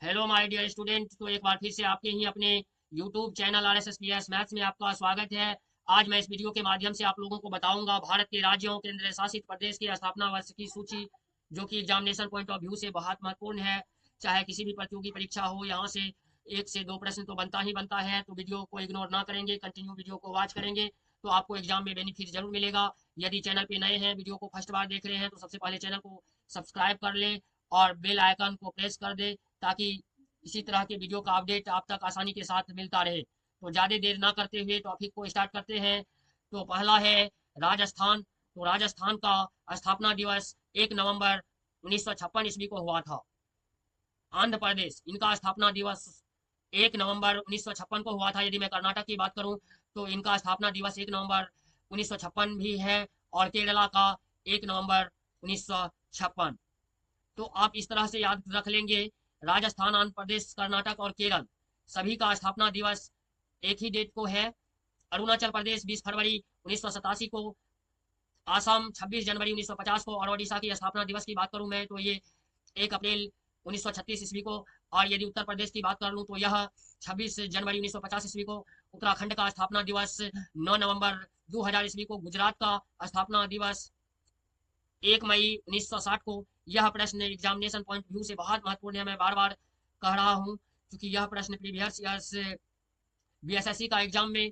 Hello my dear student. तो एक बार फिर से आपके ही अपने यूट्यूब चैनल RSSPS मैथ्स में आपका स्वागत है। आज मैं इस वीडियो के माध्यम से आप लोगों को बताऊंगा भारत के राज्यों केंद्र शासित प्रदेश के स्थापना वर्ष की सूची, जो कि एग्जामिनेशन पॉइंट ऑफ व्यू से बहुत महत्वपूर्ण है। चाहे किसी भी प्रतियोगी परीक्षा हो, यहाँ से एक से दो प्रश्न तो बनता ही बनता है। तो वीडियो को इग्नोर ना करेंगे, कंटिन्यू वीडियो को वॉच करेंगे तो आपको एग्जाम में बेनिफिट जरूर मिलेगा। यदि चैनल पे नए हैं, वीडियो को फर्स्ट बार देख रहे हैं, तो सबसे पहले चैनल को सब्सक्राइब कर लें और बेल आइकन को प्रेस कर दे, ताकि इसी तरह के वीडियो का अपडेट आप तक आसानी के साथ मिलता रहे। तो ज़्यादा देर ना करते हुए टॉपिक को स्टार्ट करते हैं। तो पहला है राजस्थान। तो राजस्थान का स्थापना दिवस 1 नवंबर 1956 ईस्वी को हुआ था। आंध्र प्रदेश, इनका स्थापना दिवस 1 नवंबर 1956 को हुआ था। यदि मैं कर्नाटक की बात करूं तो इनका स्थापना दिवस 1 नवंबर 1956 भी है। और केरला का 1 नवंबर 1956। तो आप इस तरह से याद रख लेंगे। राजस्थान, आंध्र प्रदेश, कर्नाटक और केरल सभी का स्थापना दिवस एक ही डेट को है। अरुणाचल प्रदेश 20 फरवरी 1987 को, आसाम 26 जनवरी 1950 को, और ओडिशा की स्थापना दिवस की बात करूं मैं तो ये 1 अप्रैल 1936 ईस्वी को। और यदि उत्तर प्रदेश की बात कर लूं तो यह 26 जनवरी 1950 ईस्वी को। उत्तराखंड का स्थापना दिवस 9 नवंबर 2000 ईस्वी को। गुजरात का स्थापना दिवस 1 मई 1960 को। यह प्रश्न एग्जामिनेशन पॉइंट व्यू से बहुत महत्वपूर्ण है, मैं बार बार कह रहा हूँ, क्योंकि यह प्रश्न प्रीवियस ईयर्स बीएसएससी का एग्जाम में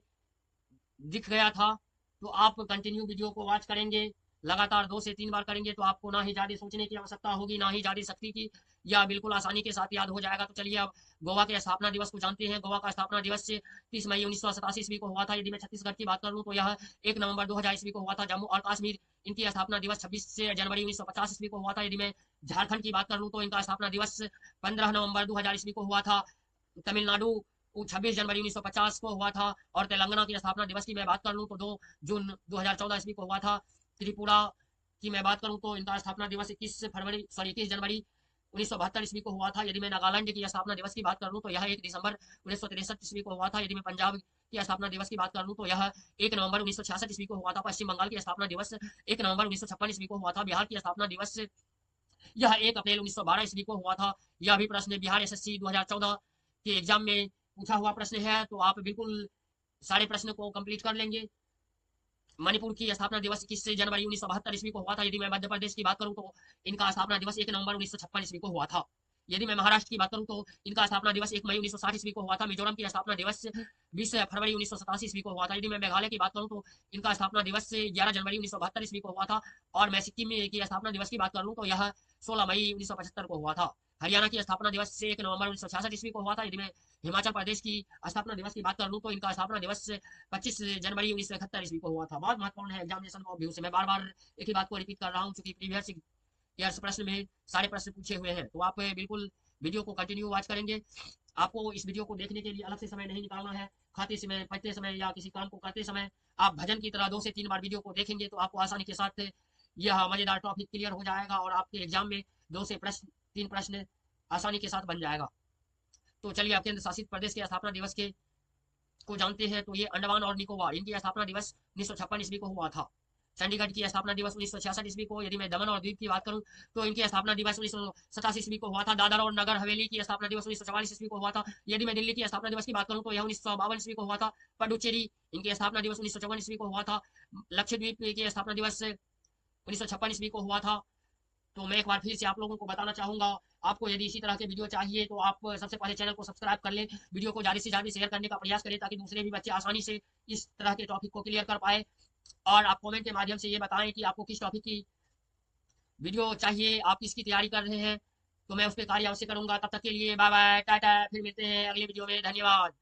दिख गया था। तो आप कंटिन्यू वीडियो को वॉच करेंगे, लगातार 2 से 3 बार करेंगे तो आपको ना ही ज़्यादा सोचने की आवश्यकता होगी, ना ही ज़्यादा शक्ति की। यह बिल्कुल आसानी के साथ याद हो जाएगा। तो चलिए अब गोवा के स्थापना दिवस को जानते हैं। गोवा का स्थापना दिवस 30 मई 1987 ईस्वी को हुआ था। यदि मैं छत्तीसगढ़ की बात कर लूँ तो यह 1 नवंबर 2000 ईस्वी को हुआ था। जम्मू और कश्मीर, इनकी स्थापना दिवस 26 जनवरी 1950 ईस्वी को हुआ था। यदि मैं झारखंड की बात कर लूँ तो इनका स्थापना दिवस 15 नवंबर 2000 ईस्वी को हुआ था। तमिलनाडु 26 जनवरी 1950 को हुआ था। और तेलंगाना की स्थापना दिवस की मैं बात कर लूँ तो 2 जून 2014 ईस्वी को हुआ था। त्रिपुरा की मैं बात करूँ तो इनका स्थापना दिवस 21 जनवरी 1972 ईस्वी को हुआ था। यदि मैं नागालैंड की स्थापना दिवस की बात कर लूँ तो यह 1 दिसंबर 1963 ईस्वी को हुआ था। यदि मैं पंजाब की स्थापना दिवस की बात कर लूँ तो यह 1 नवंबर 1966 ईस्वी को हुआ था। पश्चिम बंगाल की स्थापना दिवस 1 नवंबर 1956 ईस्वी को हुआ था। बिहार की स्थापना दिवस यह 1 अप्रैल 1912 ईस्वी को हुआ था। यह भी प्रश्न बिहार SSC 2014 के एग्जाम में पूछा हुआ प्रश्न है। तो आप बिल्कुल सारे प्रश्न को कंप्लीट कर लेंगे। मणिपुर की स्थापना दिवस 21 जनवरी 1972 ईस्वी को हुआ था। यदि मैं मध्य प्रदेश की बात करूं तो इनका स्थापना दिवस 1 नवंबर 1956 ईस्वी को हुआ था। यदि मैं महाराष्ट्र की बात करूं तो इनका स्थापना दिवस 1 मई 1960 ईस्वी को हुआ था। मिजोरम की स्थापना दिवस 20 फरवरी 1987 ईस्वी को हुआ था। यदि मैं मेघालय की बात करूं तो इनका स्थापना दिवस 11 जनवरी 1972 ईस्वी को हुआ था। और मैं सिक्किम की स्थापना दिवस की बात कर लूँ तो यह 16 मई 1975 को हुआ था। हरियाणा की स्थापना दिवस 1 नवंबर 1966 ईस्वी को हुआ था। यदि मैं हिमाचल प्रदेश की स्थापना दिवस की बात कर लूँ तो इनका स्थापना दिवस 25 जनवरी 1971 ईस्वी को हुआ था। बहुत महत्वपूर्ण है एग्जामिनेशन को व्यू से। मैं बार बार एक ही बात को रिपीट कर रहा हूँ, क्योंकि प्रीवियस ईयर्स प्रश्न में सारे प्रश्न पूछे हुए हैं। तो आप बिल्कुल वीडियो को कंटिन्यू वॉच करेंगे। आपको इस वीडियो को देखने के लिए अलग से समय नहीं निकालना है। खाते समय, पढ़ते समय या किसी काम को करते समय आप भजन की तरह 2 से 3 बार वीडियो को देखेंगे तो आपको आसानी के साथ यह मजेदार टॉपिक क्लियर हो जाएगा और आपके एग्जाम में 2 से 3 प्रश्न आसानी के साथ बन जाएगा। तो चलिए आप केंद्र शासित प्रदेश के स्थापना दिवस के को जानते हैं। तो ये अंडमान और निकोबार, इनकी स्थापना दिवस 1956 ईस्वी को हुआ था। चंडीगढ़ की स्थापना दिवस 1966 ईस्वी को। यदि मैं दमन और द्वीप की बात करूं तो इनकी स्थापना दिवस 1987 ईस्वी को हुआ था। दादर और नगर हवेली की स्थापना दिवस 1944 ईस्वी को हुआ था। यदि मैं दिल्ली की स्थापना दिवस की बात करूं तो यह 1952 ईस्वी को हुआ था। पडुचेरी, इनकी स्थापना दिवस 1954 ईस्वी को हुआ था। लक्षद्वीप की स्थापना दिवस 1956 ईस्वी को हुआ था। तो मैं एक बार फिर से आप लोगों को बताना चाहूंगा, आपको यदि इसी तरह के वीडियो चाहिए तो आप सबसे पहले चैनल को सब्सक्राइब कर लें, वीडियो को ज़्यादा से ज़्यादा शेयर करने का प्रयास करें, ताकि दूसरे भी बच्चे आसानी से इस तरह के टॉपिक को क्लियर कर पाए। और आप कमेंट के माध्यम से ये बताएं कि आपको किस टॉपिक की वीडियो चाहिए, आप किसकी तैयारी कर रहे हैं, तो मैं उस पर कार्य अवश्य करूंगा। तब तक के लिए बाय बाय, टाटा, फिर मिलते हैं अगले वीडियो में। धन्यवाद।